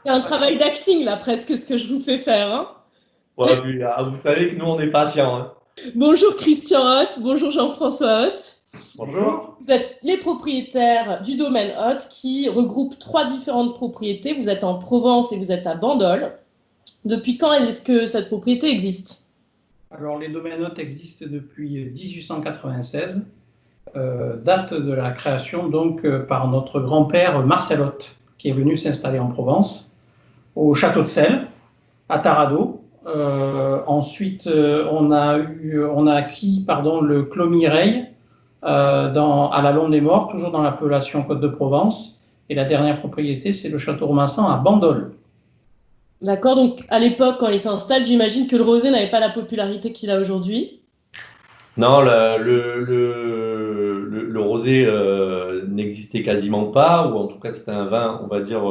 C'est un travail d'acting, là, presque, ce que je vous fais faire, hein. Ouais, puis, vous savez que nous, on est patients, hein. Bonjour Christian Hott, bonjour Jean-François Hott. Bonjour. Vous êtes les propriétaires du domaine Hott qui regroupe 3 différentes propriétés. Vous êtes en Provence et vous êtes à Bandol. Depuis quand est-ce que cette propriété existe? Alors, les domaines hôtes existent depuis 1896, date de la création donc par notre grand-père Marcel Hott, qui est venu s'installer en Provence, au château de Celles, à Tarado. Ensuite, on a acquis le Clos Mireille à la Londe des Morts, toujours dans l'appellation Côte de Provence. Et la dernière propriété, c'est le château Romassan à Bandol. D'accord, donc à l'époque, quand il s'installe, j'imagine que le rosé n'avait pas la popularité qu'il a aujourd'hui. Non, le rosé n'existait quasiment pas, ou en tout cas c'était un vin, on va dire,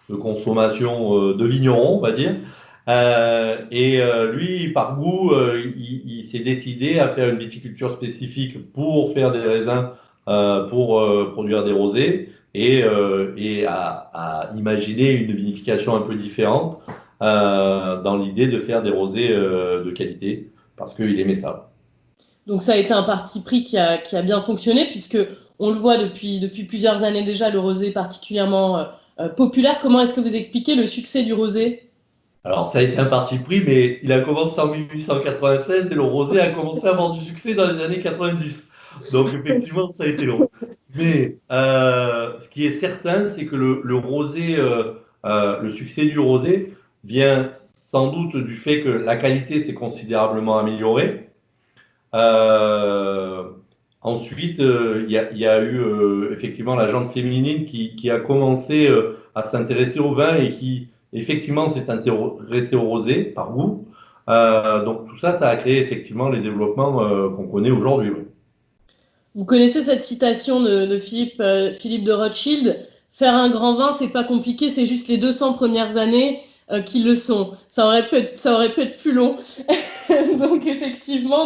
de consommation de vigneron, on va dire. Lui, par goût, il s'est décidé à faire une viticulture spécifique pour faire des raisins, pour produire des rosés, et à imaginer une vinification un peu différente dans l'idée de faire des rosés de qualité, parce qu'il aimait ça. Donc ça a été un parti pris qui a bien fonctionné, puisque on le voit depuis plusieurs années déjà, le rosé est particulièrement populaire. Comment est-ce que vous expliquez le succès du rosé? Alors, ça a été un parti pris, mais il a commencé en 1896 et le rosé a commencé à avoir du succès dans les années 90. Donc, effectivement, ça a été long. Mais ce qui est certain, c'est que le rosé, le succès du rosé vient sans doute du fait que la qualité s'est considérablement améliorée. Euh, Ensuite, il y a eu effectivement la jante féminine qui a commencé à s'intéresser au vin et qui effectivement s'est intéressée au rosé par goût. Donc tout ça, ça a créé effectivement les développements qu'on connaît aujourd'hui. Oui. Vous connaissez cette citation de Philippe de Rothschild: faire un grand vin, c'est pas compliqué, c'est juste les 200 premières années qui le sont. Ça aurait pu être plus long. Donc effectivement,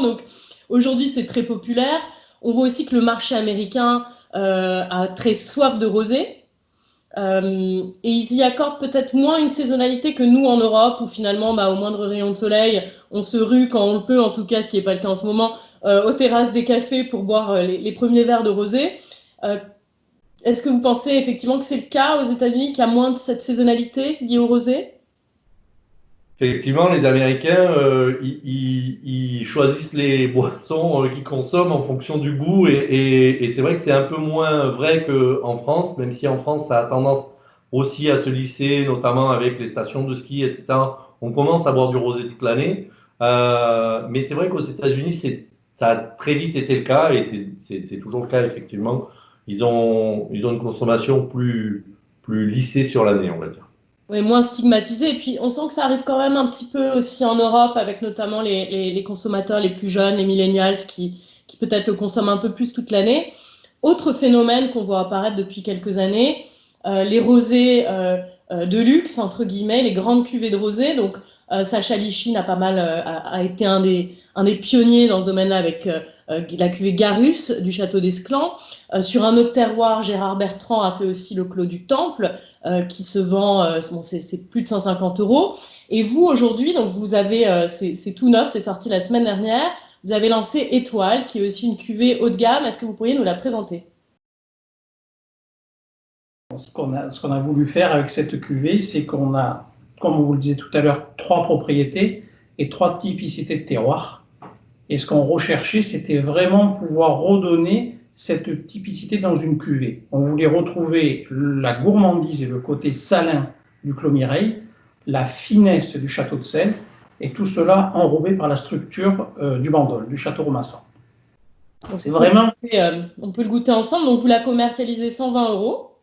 aujourd'hui c'est très populaire. On voit aussi que le marché américain a très soif de rosé. Et ils y accordent peut-être moins une saisonnalité que nous en Europe, où finalement, au moindre rayon de soleil, on se rue quand on le peut, en tout cas, ce qui n'est pas le cas en ce moment, aux terrasses des cafés pour boire les premiers verres de rosé. Euh, Est-ce que vous pensez effectivement que c'est le cas aux États-Unis, qu'il y a moins de cette saisonnalité liée au rosé? Effectivement, les Américains, ils choisissent les boissons qu'ils consomment en fonction du goût et c'est vrai que c'est un peu moins vrai qu'en France, même si en France, ça a tendance aussi à se lisser, notamment avec les stations de ski, etc. On commence à boire du rosé toute l'année. Mais c'est vrai qu'aux États-Unis, ça a très vite été le cas et c'est toujours le cas, effectivement. Ils ont une consommation plus lissée sur l'année, on va dire. Oui, moins stigmatisé. Et puis, on sent que ça arrive quand même un petit peu aussi en Europe, avec notamment les consommateurs les plus jeunes, les millennials, qui peut-être le consomment un peu plus toute l'année. Autre phénomène qu'on voit apparaître depuis quelques années, les rosés de luxe, entre guillemets, les grandes cuvées de rosé. Donc, Sacha Lichine a été un des pionniers dans ce domaine-là avec la cuvée Garus du château d'Esclans. Sur un autre terroir, Gérard Bertrand a fait aussi le Clos du Temple, qui se vend, bon, c'est plus de 150 euros. Et vous, aujourd'hui, donc vous avez, c'est tout neuf, c'est sorti la semaine dernière. Vous avez lancé Étoile, qui est aussi une cuvée haut de gamme. Est-ce que vous pourriez nous la présenter? Ce qu'on a voulu faire avec cette cuvée, c'est qu'on a, comme on vous le disait tout à l'heure, 3 propriétés et 3 typicités de terroir. Et ce qu'on recherchait, c'était vraiment pouvoir redonner cette typicité dans une cuvée. On voulait retrouver la gourmandise et le côté salin du Clos Mireille, la finesse du château de Celles, et tout cela enrobé par la structure du Bandol, du château Romassan. Donc, C'est vraiment... on peut le goûter ensemble. Donc, vous la commercialisez 120 euros.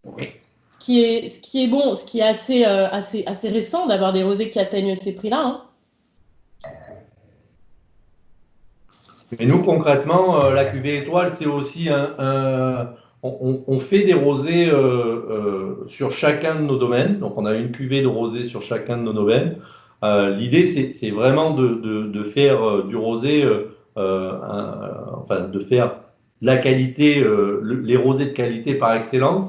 Oui. Ce qui est bon, ce qui est assez récent d'avoir des rosés qui atteignent ces prix-là, hein. Mais nous, concrètement, la cuvée étoile, c'est aussi on fait des rosés sur chacun de nos domaines. Donc, on a une cuvée de rosés sur chacun de nos domaines. L'idée, c'est vraiment de faire du rosé, enfin, de faire la qualité, les rosés de qualité par excellence.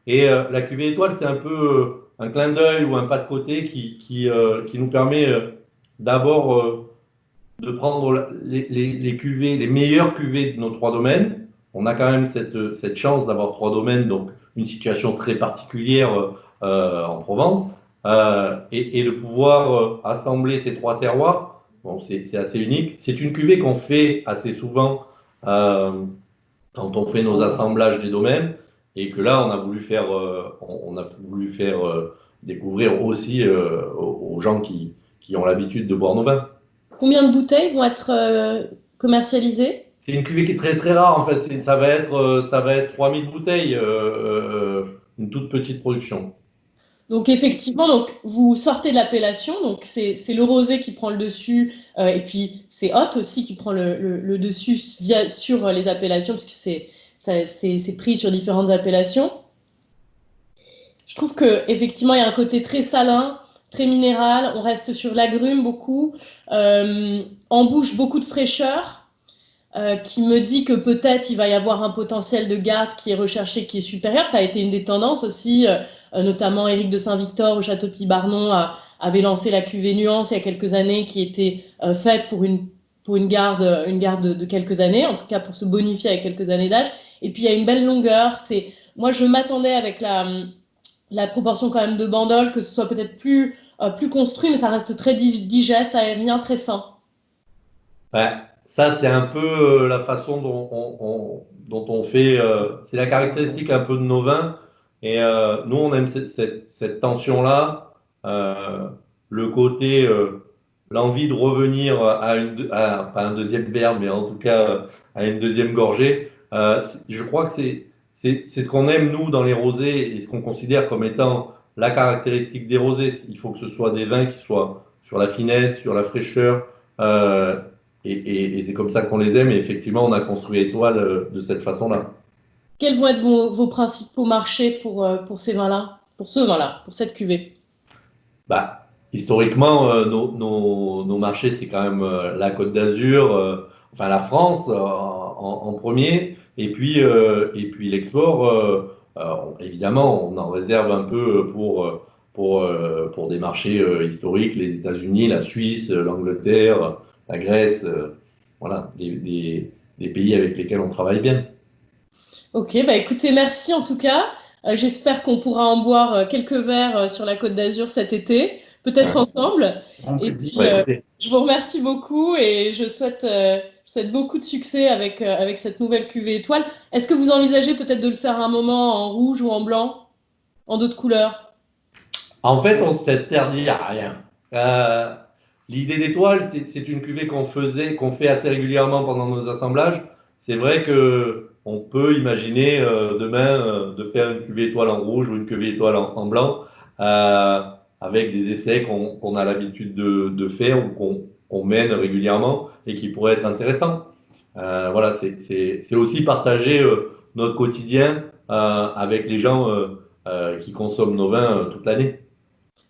Et la cuvée étoile, c'est un peu un clin d'œil ou un pas de côté qui nous permet d'abord de prendre les cuvées, les meilleures cuvées de nos 3 domaines. On a quand même cette chance d'avoir 3 domaines, donc une situation très particulière en Provence, et de pouvoir assembler ces 3 terroirs. Bon, c'est assez unique. C'est une cuvée qu'on fait assez souvent quand on fait nos assemblages des domaines, et que là, on a voulu faire découvrir aussi aux gens qui ont l'habitude de boire nos vins. Combien de bouteilles vont être commercialisées? C'est une cuvée qui est très très rare en fait. Ça va être 3000 bouteilles, une toute petite production. Donc effectivement, donc vous sortez de l'appellation, donc c'est le rosé qui prend le dessus, et puis c'est Hot aussi qui prend le dessus sur les appellations, parce que c'est pris sur différentes appellations. Je trouve que effectivement il y a un côté très salin, très minéral. On reste sur l'agrume beaucoup, en bouche beaucoup de fraîcheur. Qui me dit que peut-être il va y avoir un potentiel de garde qui est recherché, qui est supérieur. Ça a été une des tendances aussi, notamment Éric de Saint-Victor au Château Pibarnon avait lancé la cuvée Nuance il y a quelques années, qui était faite pour une garde de quelques années, en tout cas pour se bonifier avec quelques années d'âge. Et puis il y a une belle longueur. Moi je m'attendais avec la proportion quand même de bandol que ce soit peut-être plus construit, mais ça reste très digeste, aérien, très fin. Ouais. Ça, c'est un peu la façon dont on fait. C'est la caractéristique un peu de nos vins. Et nous, on aime cette tension-là, le côté, l'envie de revenir pas un deuxième verre, mais en tout cas à une deuxième gorgée. Je crois que c'est ce qu'on aime, nous, dans les rosés, et ce qu'on considère comme étant la caractéristique des rosés. Il faut que ce soit des vins qui soient sur la finesse, sur la fraîcheur. Et c'est comme ça qu'on les aime. Et effectivement, on a construit Étoile de cette façon-là. Quels vont être vos principaux marchés pour ces vins-là, pour ce vin-là, pour cette cuvée? Historiquement, nos marchés, c'est quand même la Côte d'Azur, enfin la France en premier, et puis l'export. Évidemment, on en réserve un peu pour des marchés historiques, les États-Unis, la Suisse, l'Angleterre, la Grèce, voilà, des pays avec lesquels on travaille bien. Ok, écoutez, merci en tout cas. J'espère qu'on pourra en boire quelques verres sur la Côte d'Azur cet été, peut-être ensemble. Et puis, je vous remercie beaucoup et je souhaite beaucoup de succès avec cette nouvelle cuvée Étoile. Est-ce que vous envisagez peut-être de le faire un moment en rouge ou en blanc, en d'autres couleurs? En fait, on s'interdit à rien. L'idée d'Étoile, c'est une cuvée qu'on fait assez régulièrement pendant nos assemblages. C'est vrai qu'on peut imaginer demain de faire une cuvée Étoile en rouge ou une cuvée Étoile en blanc, avec des essais qu'on a l'habitude de faire ou qu'on mène régulièrement et qui pourraient être intéressants. Voilà, c'est aussi partager notre quotidien avec les gens qui consomment nos vins toute l'année.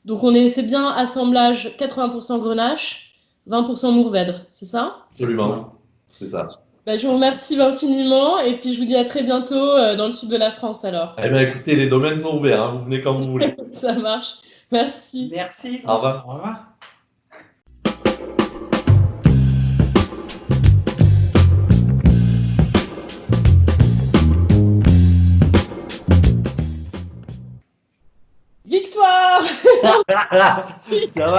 Donc c'est bien assemblage 80% Grenache, 20% Mourvèdre, c'est ça? Absolument, c'est ça. Je vous remercie infiniment et puis je vous dis à très bientôt dans le sud de la France alors. Eh bien écoutez, les domaines sont ouverts, hein, vous venez quand vous voulez. Ça marche. Merci. Merci. Au revoir. Au revoir. Victoire! Ça va.